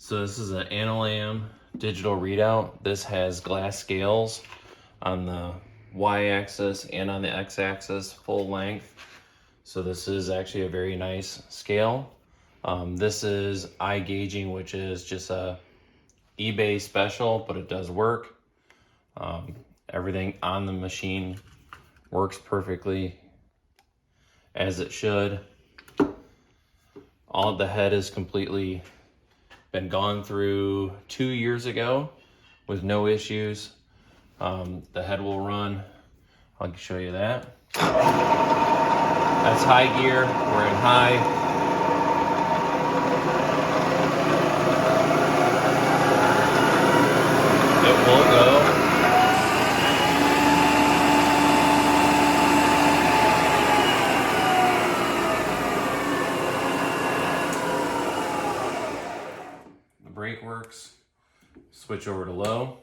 So this is an Anilam digital readout. This has glass scales on the y-axis and on the x-axis, full length. So this is actually a very nice scale. This is eye gauging, which is just a eBay special, but it does work. Everything on the machine works perfectly as it should. All of the head is completely been gone through 2 years ago with no issues. The head will run. I'll show you that. That's high gear. We're in high. It will go. The brake works. Switch over to low.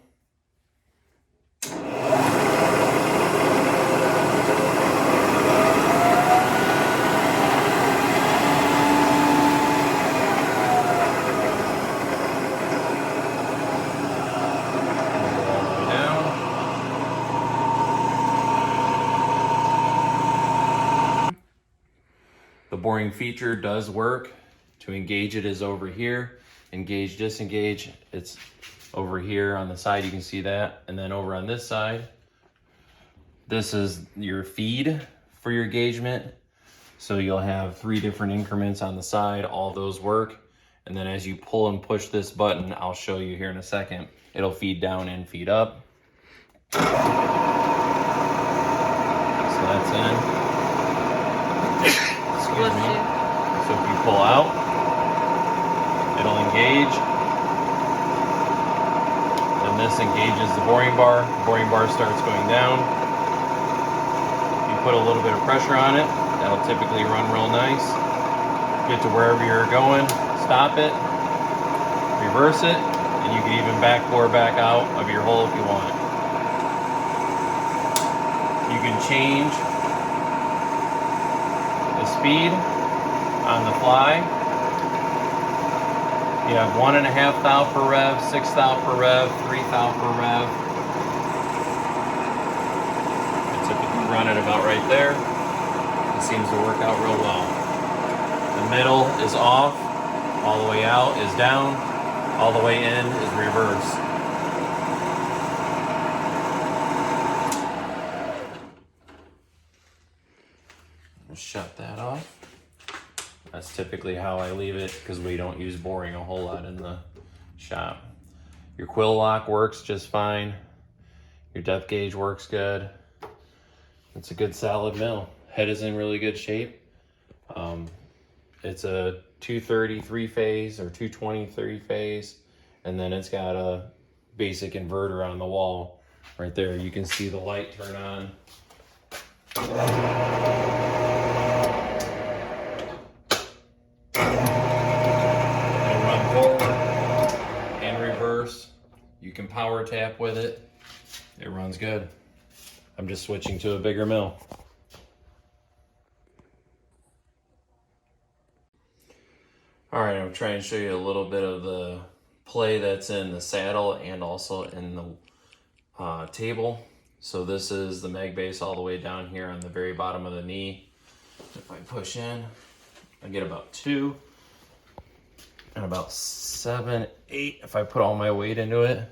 The boring feature does work. To engage it is over here. Engage, disengage, it's over here on the side, you can see that. And then over on this side, this is your feed for your engagement. So you'll have 3 different increments on the side, all those work. And then as you pull and push this button, I'll show you here in a second, it'll feed down and feed up. So that's in. Excuse me. So if you pull out, it'll engage. Then this engages the boring bar. The boring bar starts going down. You put a little bit of pressure on it, that'll typically run real nice. Get to wherever you're going, stop it, reverse it, and you can even backbore back out of your hole if you want. You can change the speed on the fly. You have 1.5 thou per rev, 6 thou per rev, 3 thou per rev. I typically run it about right there. It seems to work out real well. The middle is off, all the way out is down, all the way in is reverse. Shut that off. That's typically how I leave it because we don't use boring a whole lot in the shop. Your quill lock works just fine. Your depth gauge works good. It's a good solid mill. Head is in really good shape. It's a 230 3-phase or 220 3-phase, and then it's got a basic inverter on the wall right there. You can see the light turn on. You can power tap with it. It runs good. I'm just switching to a bigger mill. All right, I'm trying to show you a little bit of the play that's in the saddle and also in the table. So this is the mag base all the way down here on the very bottom of the knee. If I push in, I get about 2. And about 7, 8 if I put all my weight into it.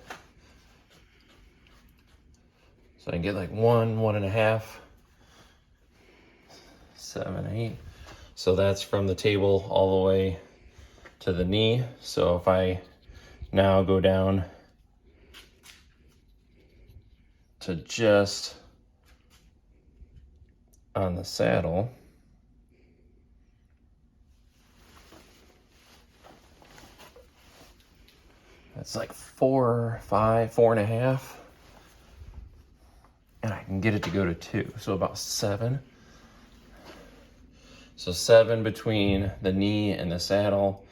So I can get like 1, 1.5, 7, 8. So that's from the table all the way to the knee. So if I now go down to just on the saddle, it's like 4, 5, 4.5. And I can get it to go to 2. So about 7. So 7 between the knee and the saddle.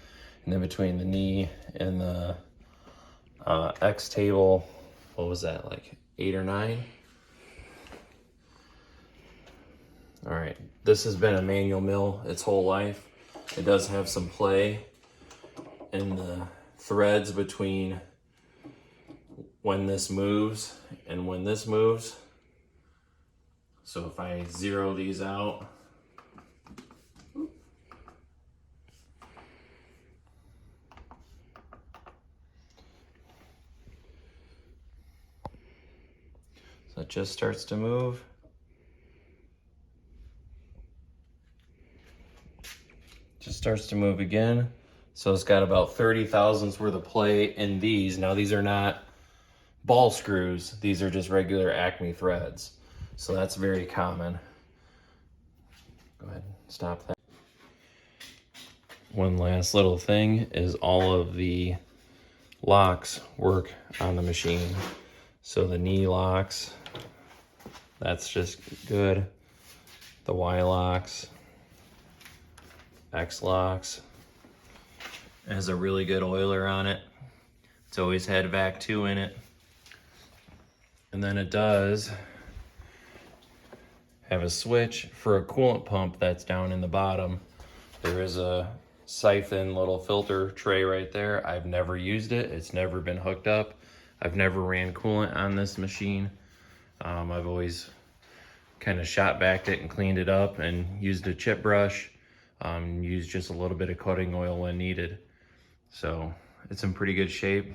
And then between the knee and the X table, what was that, like 8 or 9? All right, this has been a manual mill its whole life. It does have some play in the threads between when this moves and when this moves. So if I zero these out, so it just starts to move. Just starts to move again. So it's got about 30 thousandths worth of play in these. Now these are not ball screws. These are just regular Acme threads. So that's very common. Go ahead and stop that. One last little thing is all of the locks work on the machine. So the knee locks, that's just good. The Y locks, X locks. It has a really good oiler on it. It's always had Vac 2 in it. And then it does have a switch for a coolant pump that's down in the bottom. There is a siphon little filter tray right there. I've never used it. It's never been hooked up. I've never ran coolant on this machine. I've always kind of shot backed it and cleaned it up and used a chip brush. Used just a little bit of coating oil when needed. So it's in pretty good shape.